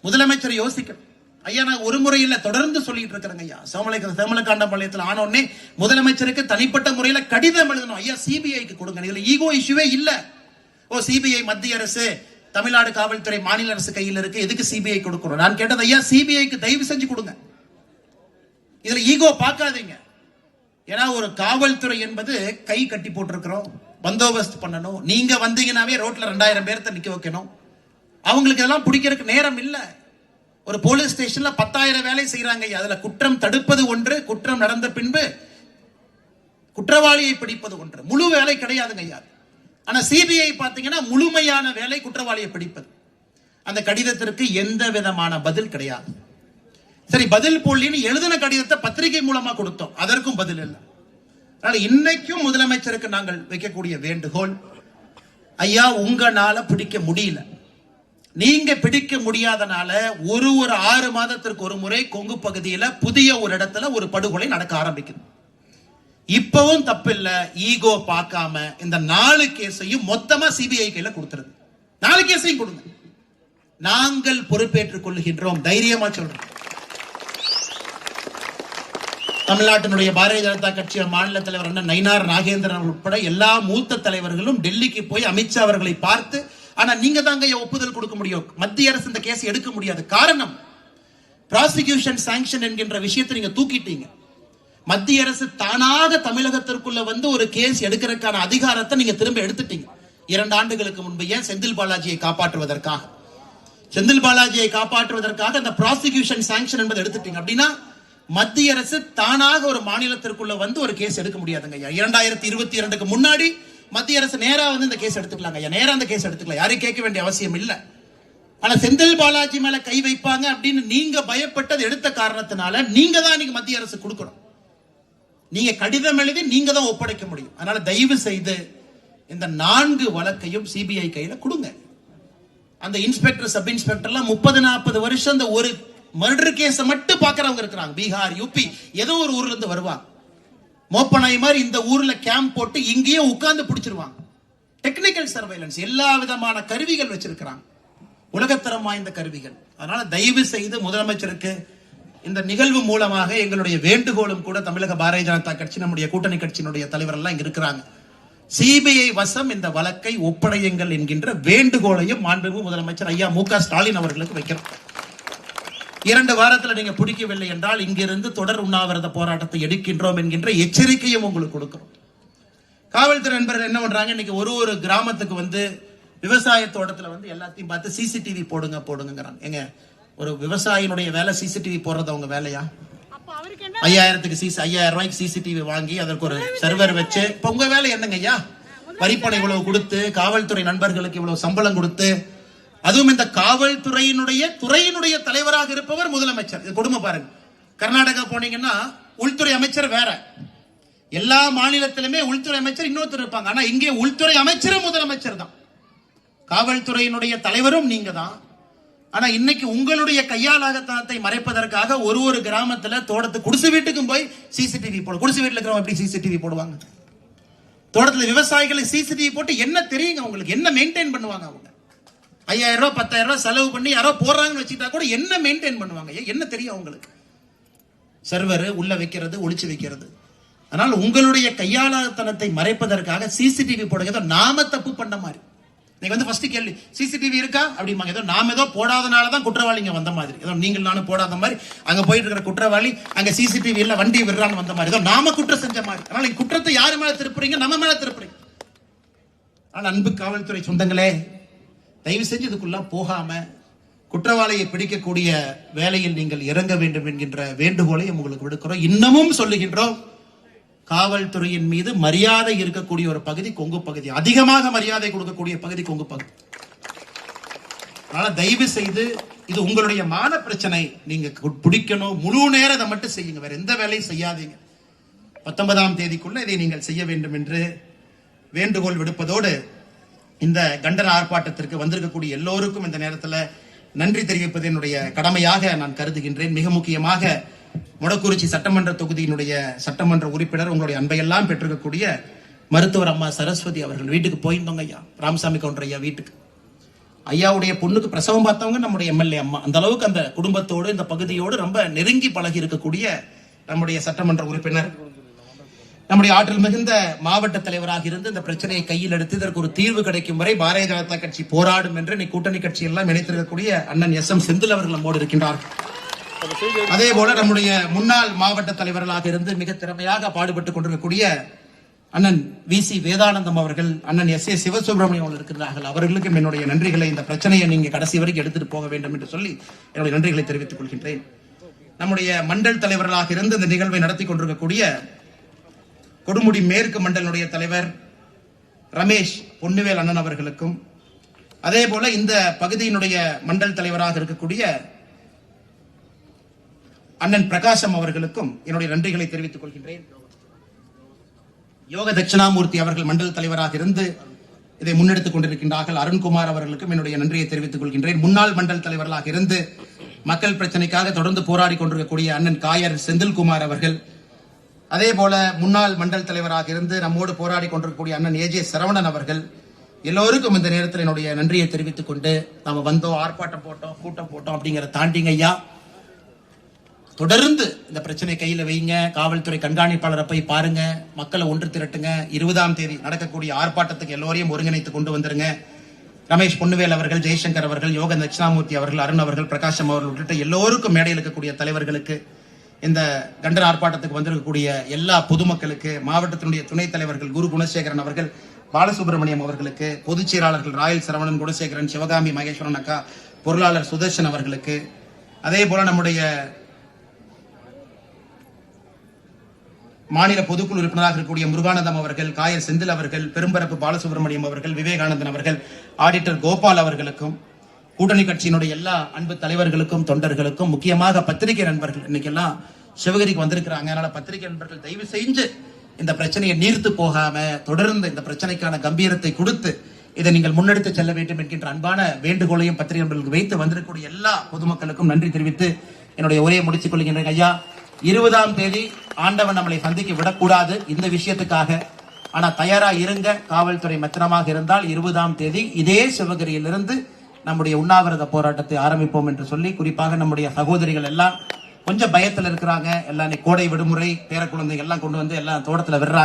முதலமைச்சரை யோசிக்கணும். ஐயா, நான் ஒரு முறை இல்ல தொடர்ந்து சொல்லிட்டு இருக்கிறேங்க ஐயா. சேமலக்காண்டபாளையத்தில் ஆனோடனே முதலமைச்சருக்கு தனிப்பட்ட முறையில கடிதம் எழுதணும். ஐயா, சிபிஐக்கு கொடுங்க. இதுல ஈகோ இஷ்யூவே இல்ல. சிபிஐ மத்திய அரசு, தமிழ்நாடு காவல்துறை மாநில அரசு கையில் இருக்கு, எதுக்கு சிபிஐ கொடுக்கணும்? நான் கேட்டது, ஐயா சிபிஐக்கு தயவு செஞ்சு கொடுங்க. இதுல ஈகோ பார்க்காதீங்க. ஏன்னா ஒரு காவல்துறை என்பது கை கட்டி போட்டிருக்கிறோம், பந்தோபஸ்து பண்ணணும். நீங்க வந்தீங்கன்னாவே ரோட்ல 2000 பேர்த்த நிக்க வைக்கணும். அவங்களுக்கு இதெல்லாம் பிடிக்கிறதுக்கு நேரம் இல்ல. ஒரு போலீஸ் ஸ்டேஷன்ல 10,000 வேலை செய்யறாங்க. அதுல குற்றம் தடுப்பது ஒன்று, குற்றம் நடந்த பின்பு குற்றவாளியை பிடிப்பது ஒன்று. முழு வேலை கிடையாதுங்க ஐயா. ஆனா சிபிஐ பாத்தீங்கன்னா முழுமையான வேலை குற்றவாளியை பிடிப்பது. அந்த கடிதத்திற்கு எந்த விதமான பதில் கிடையாது. சரி, பதில் போலின்னு எழுதின கடிதத்தை பத்திரிகை மூலமா கொடுத்தோம், அதற்கும் பதில் இல்லை. அதனால இன்னைக்கும் முதலமைச்சருக்கு நாங்கள் வைக்கக்கூடிய வேண்டுகோள், ஐயா உங்களால பிடிக்க முடியல. நீங்க பிடிக்க முடியாதனால ஒரு 6 மாதத்திற்கு ஒரு முறை கொங்கு பகுதியில புதிய ஒரு இடத்துல ஒரு படுகொலை நடக்க ஆரம்பிக்குது. இப்பவும் தப்பில்ல. ஈகோ பார்க்காம இந்த 4 கேஸையும் மொத்தமா சிபிஐ கையில கொடுத்துருது. 4 கேஸையும் கொடுங்க. நாங்கள் பொறுப்பேற்றுக் கொள்ளுகின்றோம். தைரியமா சொல்றோம். தமிழ்நாட்டினுடைய பாரதிய ஜனதா கட்சி மாநில தலைவர் அண்ணன் நயினார் நாகேந்திரன் உட்பட எல்லா மூத்த தலைவர்களும் டெல்லிக்கு போய் அமித்ஷா அவர்களை பார்த்து, ஆனா நீங்க தாங்க ஒப்புதல் கொடுக்க முடியும், மத்திய அரசு இந்த கேஸ் எடுக்க முடியாது. காரணம், ப்ராசிக்யூஷன் சாங்ஷன் என்கின்ற விஷயத்தை நீங்க தூக்கிட்டீங்க. மத்திய அரசு தானாக தமிழகத்திற்குள்ள வந்து ஒரு கேஸ் எடுக்கிறதுக்கான அதிகாரத்தை நீங்க திரும்ப எடுத்துட்டீங்க. 2 ஆண்டுகளுக்கு முன்பு ஏன் செந்தில் பாலாஜியை காப்பாற்றுவதற்காக அந்த ப்ராசிக்யூஷன் சாங்ஷன் என்பதை எடுத்துட்டீங்க. அப்படின்னா மத்திய அரசு தானாக ஒரு மாநிலத்திற்குள்ள வந்து ஒரு கேஸ் எடுக்க முடியாதுங்க ஐயா. 2022க்கு முன்னாடி மத்திய அரசு நேரா வந்து இந்த கேஸ் எடுத்துக்கலாங்க ஐயா. நேரா அந்த கேஸ் எடுத்துக்கலாம், யாரையும் கேட்க வேண்டிய அவசியம் இல்ல. ஆனா செந்தில் பாலாஜி மேல கை வைப்பாங்க அப்படின்னு நீங்க பயப்பட்டது எடுத்த காரணத்தினால நீங்க தான் இன்னைக்கு மத்திய அரசு கொடுக்கணும். நீங்க கடிதம் எழுதி நீங்க தான் ஒப்படைக்க முடியும். அதனால தயவு செய்து இந்த 4 வழக்கையும் சிபிஐ கையில கொடுங்க. அந்த இன்ஸ்பெக்டர், சப் இன்ஸ்பெக்டர்லாம் 30-40 வருஷம் அந்த ஒரு மர்டர் கேஸ் மட்டும் பாக்குறவங்க இருக்கிறாங்க. பீகார், யூபி, ஏதோ ஒரு ஊர்ல இருந்து வருவாங்க. மோப்பனாய் மாதிரி இந்த ஊர்ல கேம்ப் போட்டு இங்கேயே உட்கார்ந்து பிடிச்சிருவாங்க. டெக்னிக்கல் சர்வைலன்ஸ், எல்லா விதமான கருவிகள் வச்சிருக்கிறாங்க, உலகத்தரம் வாய்ந்த கருவிகள். அதனால தயவு செய்து முதலமைச்சருக்கு இந்த நிகழ்வு மூலமாக எங்களுடைய வேண்டுகோளும் கூட, தமிழக பாரதிய ஜனதா கட்சி, நம்முடைய கூட்டணி கட்சியினுடைய தலைவர் எல்லாம் இங்க இருக்கிறாங்க, சிபிஐ வசம் இந்த வழக்கை ஒப்படையுங்கள் என்கின்ற வேண்டுகோளையும் மாண்புமிகு முதலமைச்சர் ஐயா மு க ஸ்டாலின் அவர்களுக்கு வைக்கிறோம். 2 வாரத்துல நீங்க பிடிக்கவில்லை என்றால் இங்கிருந்து தொடர் உண்ணாவிரத போராட்டத்தை எடுக்கின்றோம் என்கின்ற எச்சரிக்கையும் உங்களுக்கு கொடுக்கிறோம். காவல்துறை நண்பர்கள் என்ன பண்றாங்க, இன்னைக்கு ஒரு கிராமத்துக்கு வந்து விவசாய தோட்டத்துல வந்து எல்லாத்தையும் பார்த்து சிசிடிவி போடுங்கிறாங்க. எங்க ஒரு விவசாயினுடைய வேலை சிசிடிவி போடுறது அவங்க வேலையா? 5000 ரூபாய்க்கு சிசிடிவி வாங்கி அதற்கு ஒரு சர்வர் வச்சு, இப்ப உங்க வேலை என்னங்க ஐயா? வரிப்பணம் இவ்வளவு கொடுத்து, காவல்துறை நண்பர்களுக்கு இவ்வளவு சம்பளம் கொடுத்து, அதுவும் இந்த துறையினுடைய தலைவராக இருப்பவர் முதலமைச்சர். இது கொடுமை பாருங்க. கர்நாடகா போனீங்கன்னா உள்துறை அமைச்சர் வேற, எல்லா மாநிலத்திலுமே உள்துறை அமைச்சர் இன்னொருத்தர் இருப்பாங்க. ஆனா இங்கே உள்துறை அமைச்சரும் முதலமைச்சர் தான், காவல்துறையினுடைய தலைவரும் நீங்க தான். ஆனா இன்னைக்கு உங்களுடைய கையாலாகத்தனத்தை மறைப்பதற்காக ஒரு கிராமத்துல தோட்டத்து குடிசை வீட்டுக்கும் போய் சிசிடிவி போடு. குடிசை வீட்டுல இருக்கிறவங்க எப்படி சிசிடிவி போடுவாங்க? தோட்டத்துல விவசாயிகளை சிசிடிவி போட்டு என்ன தெரியுங்க உங்களுக்கு? என்ன மெயின்டைன் பண்ணுவாங்க அவங்க? 5000 ரூபாய் 10,000 ரூபாய் செலவு பண்ணி யாரோ போடுறாங்கன்னு வச்சுட்டா கூட என்ன மெயின்டைன் பண்ணுவாங்க? என்ன தெரியும் உங்களுக்கு? சர்வர் உள்ள வைக்கிறது, ஒளிச்சு வைக்கிறது. அதனால உங்களுடைய கையாளத்தனத்தை மறைப்பதற்காக சிசிடிவி போடுறது நாம தப்பு பண்ண மாதிரி. நீங்க வந்து ஃபர்ஸ்ட் கேள்வி சிசிடிவி இருக்கா அப்படிம்பாங்க. ஏதோ நாம ஏதோ போடாதனால தான் குற்றவாளிங்க வந்த மாதிரி, ஏதோ நீங்கள் நானும் போடாத மாதிரி அங்க போயிட்டு இருக்கிற குற்றவாளி அங்க சிசிடிவி இல்ல வண்டி விடுறான்னு வந்த மாதிரி, ஏதோ நாம குற்றம் செஞ்ச மாதிரி. அதனால நீங்க குற்றத்தை யாரு மேல திருப்புறீங்க? நம்ம மேல திருப்புறீங்க. ஆனால் அன்பு காவல்துறை சொந்தங்களே, தயவு செஞ்சு இதுக்குள்ள போகாம குற்றவாளியை பிடிக்கக்கூடிய வேலையில் நீங்கள் இறங்க வேண்டும் என்கின்ற வேண்டுகோளை உங்களுக்கு விடுக்கிறோம். இன்னமும் சொல்லுகின்றோம், காவல்துறையின் மீது மரியாதை இருக்கக்கூடிய ஒரு பகுதி கொங்கு பகுதி, அதிகமாக மரியாதை கொடுக்கக்கூடிய பகுதி கொங்கு பகுதி. அதனால தயவு செய்து இது உங்களுடைய மான பிரச்சனை, நீங்க பிடிக்கணும், முழு நேரம் அதை மட்டும் செய்யுங்க, வேற எந்த வேலையும் செய்யாதீங்க. 19ஆம் தேதிக்குள்ள இதை நீங்கள் செய்ய வேண்டும் என்று வேண்டுகோள் விடுப்பதோடு, இந்த கண்டன ஆர்ப்பாட்டத்திற்கு வந்திருக்கக்கூடிய எல்லோருக்கும் இந்த நேரத்தில் நன்றி தெரிவிப்பது என்னுடைய கடமையாக நான் கருதுகின்றேன். மிக முக்கியமாக மொடக்குறிச்சி சட்டமன்ற தொகுதியினுடைய சட்டமன்ற உறுப்பினர், உங்களுடைய அன்பையெல்லாம் பெற்றிருக்கக்கூடிய மருத்துவர் அம்மா சரஸ்வதி அவர்கள் வீட்டுக்கு போயிருந்தோங்க ஐயா, ராமசாமி கவுண்டர் ஐயா வீட்டுக்கு. ஐயாவுடைய பொண்ணுக்கு பிரசவம் பார்த்தவங்க நம்முடைய எம்எல்ஏ அம்மா. அந்த அளவுக்கு அந்த குடும்பத்தோடு இந்த பகுதியோடு ரொம்ப நெருங்கி பழகி இருக்கக்கூடிய நம்முடைய சட்டமன்ற உறுப்பினர், நம்முடைய ஆற்றல் மிகுந்த மாவட்ட தலைவராக இருந்து இந்த பிரச்சனையை கையில் எடுத்து இதற்கு ஒரு தீர்வு கிடைக்கும் வரை பாரதிய ஜனதா கட்சி போராடும் என்று கூட்டணி கட்சி எல்லாம் இணைத்திருக்கக்கூடிய அண்ணன் எஸ்.எம். செந்தில் அவர்கள் நம்மோடு இருக்கின்றார்கள். அதே போல நம்முடைய முன்னாள் மாவட்ட தலைவர்களாக இருந்து மிக திறமையாக பாடுபட்டுக் கொண்டிருக்கக்கூடிய அண்ணன் வி.சி. வேதானந்தம் அவர்கள், அண்ணன் எஸ்.ஏ. சிவசுப்ரமணியம் அவர்கள் இருக்கிறார்கள். அவர்களுக்கும் என்னுடைய நன்றிகளை, இந்த பிரச்சனையை நீங்க கடைசி வரைக்கும் எடுத்துட்டு போக வேண்டும் என்று சொல்லி என்னுடைய நன்றிகளை தெரிவித்துக் கொள்கின்றேன். நம்முடைய மண்டல் தலைவர்களாக இருந்து இந்த நிகழ்வை நடத்தி கொண்டிருக்கக்கூடிய கொடுமுடி மேற்கு மண்டலுடைய தலைவர் ரமேஷ் பொன்னுவேல் அண்ணன் அவர்களுக்கும், அதே போல இந்த பகுதியினுடைய மண்டல் தலைவராக இருக்கக்கூடிய அண்ணன் பிரகாசம் அவர்களுக்கும் என்னுடைய நன்றிகளை தெரிவித்துக் கொள்கின்றேன். யோக தட்சிணாமூர்த்தி அவர்கள் மண்டல் தலைவராக இருந்து இதை முன்னெடுத்துக் கொண்டிருக்கின்றார்கள். அருண்குமார் அவர்களுக்கும் என்னுடைய நன்றியை தெரிவித்துக் கொள்கின்றேன். முன்னாள் மண்டல் தலைவர்களாக இருந்து மக்கள் பிரச்சனைக்காக தொடர்ந்து போராடி கொண்டிருக்கக்கூடிய அண்ணன் காயர் செந்தில்குமார் அவர்கள், அதே போல முன்னாள் மண்டல் தலைவராக இருந்து நம்மோடு போராடி கொண்டிருக்கக்கூடிய அண்ணன் ஏ.ஜே. சரவணன் அவர்கள், எல்லோருக்கும் இந்த நேரத்தில் என்னுடைய நன்றியை தெரிவித்துக் கொண்டு, நாம வந்தோம், ஆர்ப்பாட்டம் போட்டோம், கூட்டம் போட்டோம் அப்படிங்கிற தாண்டிங்க ஐயா, தொடர்ந்து இந்த பிரச்சனை கையில வைங்க. காவல்துறை கண்காணிப்பாளரை போய் பாருங்க, மக்களை ஒன்று திரட்டுங்க. 20ஆம் தேதி நடக்கக்கூடிய ஆர்ப்பாட்டத்துக்கு எல்லோரையும் ஒருங்கிணைத்து கொண்டு வந்துருங்க. ரமேஷ் பொன்னுவேல் அவர்கள், ஜெய்சங்கர் அவர்கள், யோக தட்சிணாமூர்த்தி அவர்கள், அருண் அவர்கள், பிரகாசம் அவர்கள் உள்ளிட்ட எல்லோருக்கும் மேடையில் இருக்கக்கூடிய தலைவர்களுக்கு, இந்த கண்டன ஆர்ப்பாட்டத்துக்கு வந்திருக்கக்கூடிய எல்லா பொதுமக்களுக்கு, மாவட்டத்தினுடைய துணைத் தலைவர்கள் குரு குணசேகரன் அவர்கள், பாலசுப்ரமணியம் அவர்களுக்கு, பொதுச் செயலாளர்கள் ராயல் சரவணன், குணசேகரன், சிவகாமி மகேஸ்வரன் அக்கா, பொருளாளர் சுதர்ஷன் அவர்களுக்கு, அதே போல நம்முடைய மாநில பொதுக்குழு உறுப்பினராக இருக்கக்கூடிய முருகானந்தம் அவர்கள், காயர் செந்தில் அவர்கள், பெரும்பரப்பு பாலசுப்ரமணியம் அவர்கள், விவேகானந்தன் அவர்கள், ஆடிட்டர் கோபால் அவர்களுக்கும், கூட்டணி கட்சியினுடைய எல்லா அன்பு தலைவர்களுக்கும், தொண்டர்களுக்கும், முக்கியமாக பத்திரிகை நண்பர்கள், இன்னைக்கெல்லாம் சிவகிரிக்கு வந்திருக்கிறாங்க. அதனால பத்திரிகை நண்பர்கள் தயவு செஞ்சு இந்த பிரச்சனையை நீர்த்து போகாம தொடர்ந்து இந்த பிரச்சனைக்கான கம்பீரத்தை கொடுத்து இதை நீங்கள் முன்னெடுத்து செல்ல வேண்டும் என்கின்ற அன்பான வேண்டுகோளையும் பத்திரிகை நண்பர்களுக்கு வைத்து வந்திருக்கக்கூடிய எல்லா பொதுமக்களுக்கும் நன்றி தெரிவித்து என்னுடைய உரையை முடித்துக் கொள்கின்றேன். ஐயா, 20ஆம் தேதி ஆண்டவன் நம்மளை சந்திக்க விடக்கூடாது இந்த விஷயத்துக்காக. ஆனா தயாரா இருங்க, காவல்துறை மெத்தனமாக இருந்தால் 20ஆம் தேதி இதே சிவகிரியிலிருந்து நம்முடைய உண்ணாவிரத போராட்டத்தை ஆரம்பிப்போம் என்று சொல்லி, குறிப்பாக நம்முடைய சகோதரிகள் எல்லாம் கொஞ்சம் பயத்தில் இருக்கிறாங்க. எல்லாம் கோடை விடுமுறை, பேர குழந்தைகள் எல்லாம் கொண்டு வந்து எல்லாம் தோட்டத்தில் விடுறாங்க.